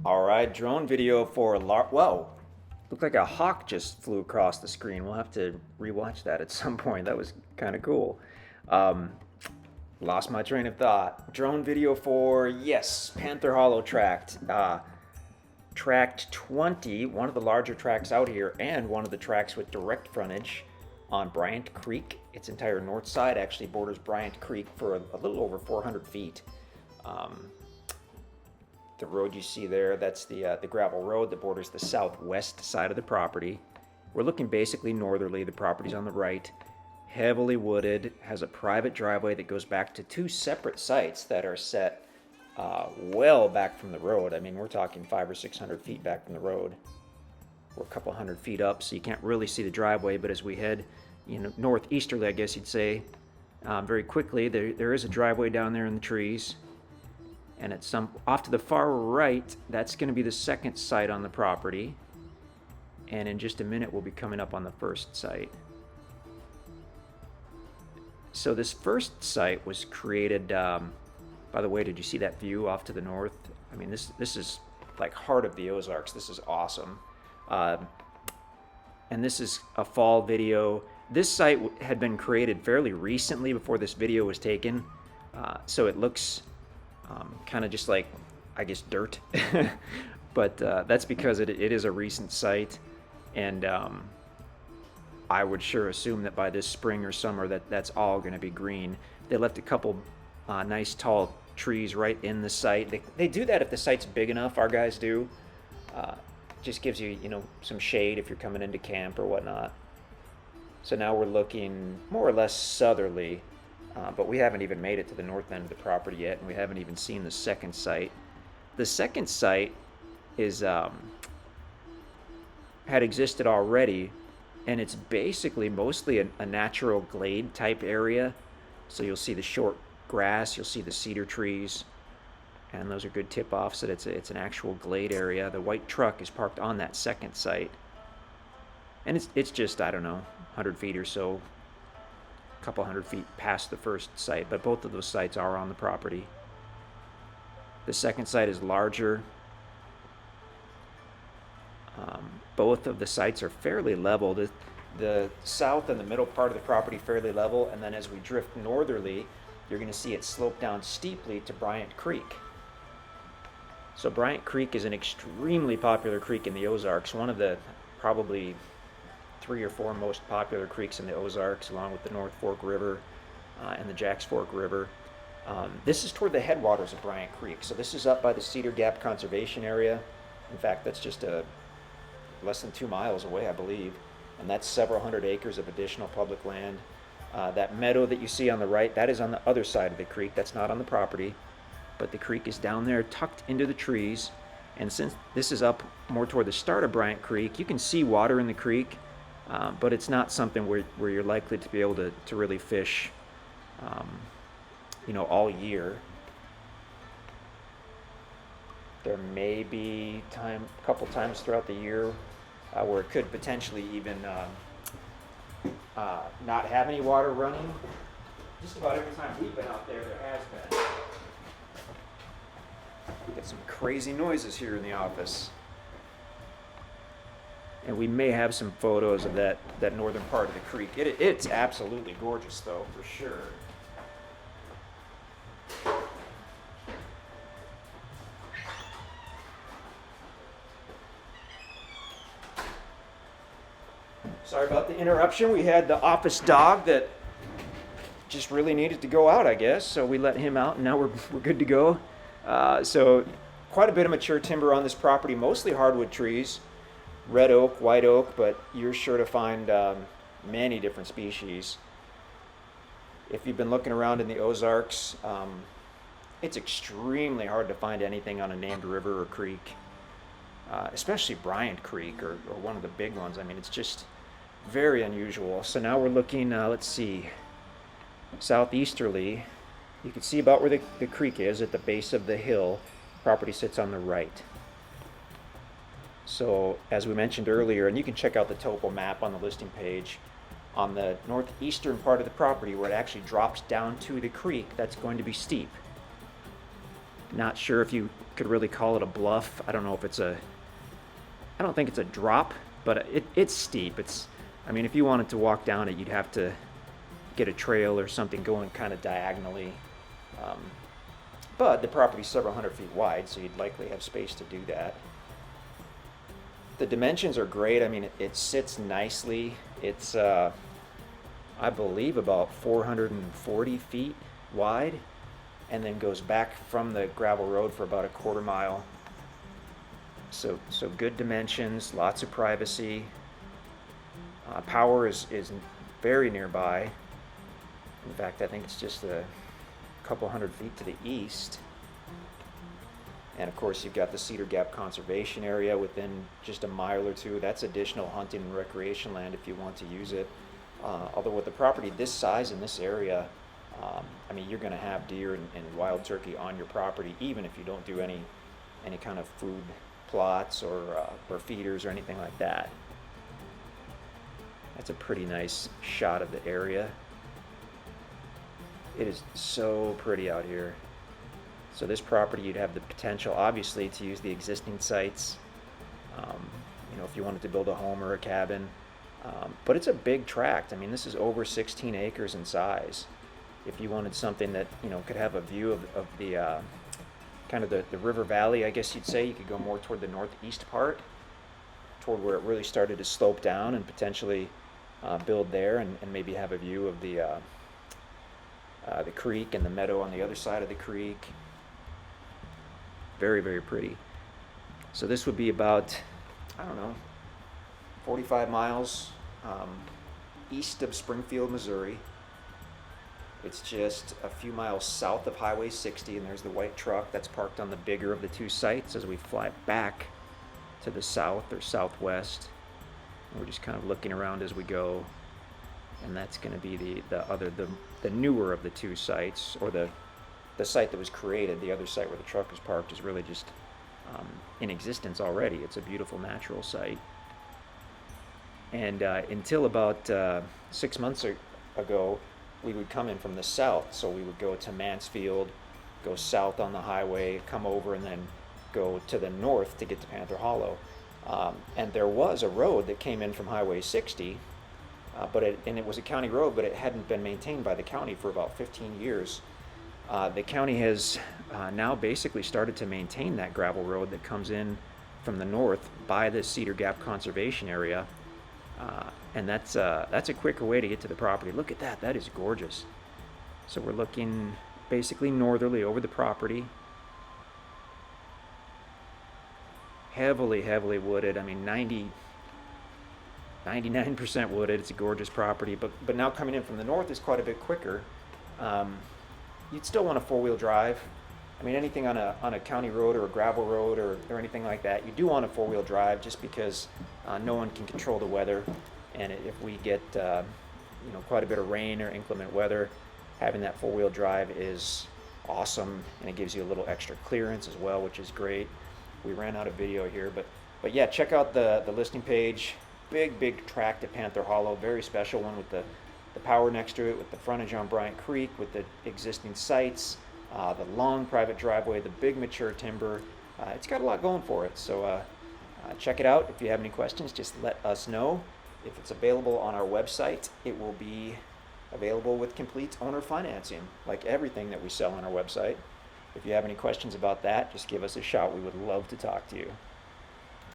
All right, drone video for whoa, looked like a hawk just flew across the screen. We'll have to rewatch that at some point. That was kind of cool. Um, Lost my train of thought. Drone video for, yes, Panther Hollow tract. Tract 20, one of the larger tracts out here, and one of the tracts with direct frontage on Bryant Creek. Its entire north side actually borders Bryant Creek for a little over 400 feet. The road you see there, that's the gravel road that borders the southwest side of the property. We're looking basically northerly. The property's on the right, heavily wooded, has a private driveway that goes back to two separate sites that are set well back from the road. I mean, we're talking 500 or 600 feet back from the road. We're a couple hundred feet up, so you can't really see the driveway, but as we head, northeasterly, I guess you'd say, very quickly, there is a driveway down there in the trees. And at off to the far right, that's going to be the second site on the property. And in just a minute, we'll be coming up on the first site. So this first site was created, by the way, did you see that view off to the north? I mean, this is like heart of the Ozarks. This is awesome. And this is a fall video. This site had been created fairly recently before this video was taken. So it looks kind of just like, I guess, dirt. But that's because it is a recent site. And I would sure assume that by this spring or summer that's all going to be green. They left a couple nice tall trees right in the site. They do that if the site's big enough. Our guys do. Just gives you, some shade if you're coming into camp or whatnot. So now we're looking more or less southerly. But we haven't even made it to the north end of the property yet, and we haven't even seen the second site. The second site is had existed already, and it's basically mostly a natural glade type area. So you'll see the short grass, you'll see the cedar trees, and those are good tip-offs that it's an actual glade area. The white truck is parked on that second site, and it's just, I don't know, 100 feet or so, a couple hundred feet past the first site, but both of those sites are on the property. The second site is larger. Both of the sites are fairly level. The south and the middle part of the property fairly level, and then as we drift northerly, you're going to see it slope down steeply to Bryant Creek. So Bryant Creek is an extremely popular creek in the Ozarks, one of the probably 3 or 4 most popular creeks in the Ozarks, along with the North Fork River and the Jacks Fork River. This is toward the headwaters of Bryant Creek, so this is up by the Cedar Gap Conservation Area. In fact, that's just less than 2 miles away, I believe, and that's several hundred acres of additional public land. That meadow that you see on the right, that is on the other side of the creek. That's not on the property, but the creek is down there tucked into the trees, and since this is up more toward the start of Bryant Creek, you can see water in the creek. But it's not something where you're likely to be able to really fish, all year. There may be a couple times throughout the year where it could potentially even not have any water running. Just about every time we've been out there has been. We get some crazy noises here in the office. And we may have some photos of that northern part of the creek. It's absolutely gorgeous, though, for sure. Sorry about the interruption. We had the office dog that just really needed to go out, I guess. So we let him out, and now we're good to go. So quite a bit of mature timber on this property, mostly hardwood trees. Red oak, white oak, but you're sure to find many different species. If you've been looking around in the Ozarks, it's extremely hard to find anything on a named river or creek, especially Bryant Creek or one of the big ones. I mean, it's just very unusual. So now we're looking, let's see, southeasterly. You can see about where the creek is at the base of the hill. Property sits on the right. So, as we mentioned earlier, and you can check out the topo map on the listing page, on the northeastern part of the property where it actually drops down to the creek, that's going to be steep. Not sure if you could really call it a bluff. I don't know if I don't think it's a drop, but it's steep. I mean, if you wanted to walk down it, you'd have to get a trail or something going kind of diagonally. Um, but the property's several hundred feet wide, so you'd likely have space to do that. The dimensions are great. I mean, it sits nicely. It's, I believe, about 440 feet wide, and then goes back from the gravel road for about a quarter mile. So good dimensions, lots of privacy. Power is very nearby. In fact, I think it's just a couple hundred feet to the east. And of course, you've got the Cedar Gap Conservation Area within just a mile or two. That's additional hunting and recreation land if you want to use it. Although with a property this size in this area, I mean, you're going to have deer and wild turkey on your property, even if you don't do any kind of food plots or feeders or anything like that. That's a pretty nice shot of the area. It is so pretty out here. So this property, you'd have the potential, obviously, to use the existing sites, you know, if you wanted to build a home or a cabin. But it's a big tract. I mean, this is over 16 acres in size. If you wanted something that, you know, could have a view of the kind of the river valley, I guess you'd say, you could go more toward the northeast part, toward where it really started to slope down, and potentially build there and maybe have a view of the creek and the meadow on the other side of the creek. Very, very pretty. So this would be about, I don't know, 45 miles east of Springfield, Missouri. It's just a few miles south of Highway 60, and there's the white truck that's parked on the bigger of the two sites as we fly back to the south or southwest. And we're just kind of looking around as we go, and that's going to be the newer of the two sites, or the site that was created. The other site where the truck is parked is really just in existence already. It's a beautiful natural site. And until about 6 months ago, we would come in from the south. So we would go to Mansfield, go south on the highway, come over, and then go to the north to get to Panther Hollow. And there was a road that came in from Highway 60, and it was a county road, but it hadn't been maintained by the county for about 15 years. The county has now basically started to maintain that gravel road that comes in from the north by the Cedar Gap Conservation Area, and that's a quicker way to get to the property. Look at that. That is gorgeous. So we're looking basically northerly over the property. Heavily wooded. I mean, 99% wooded. It's a gorgeous property, but now coming in from the north is quite a bit quicker. You'd still want a four-wheel drive. I mean, anything on a county road or a gravel road or anything like that, you do want a four-wheel drive, just because no one can control the weather. And if we get you know, quite a bit of rain or inclement weather, having that four-wheel drive is awesome, and it gives you a little extra clearance as well, which is great. We ran out of video here, but yeah, check out the listing page. Big tract at Panther Hollow, very special one with the power next to it, with the frontage on Bryant Creek, with the existing sites, the long private driveway, the big mature timber. It's got a lot going for it. So check it out. If you have any questions, just let us know. If it's available on our website, it will be available with complete owner financing, like everything that we sell on our website. If you have any questions about that, just give us a shout. We would love to talk to you.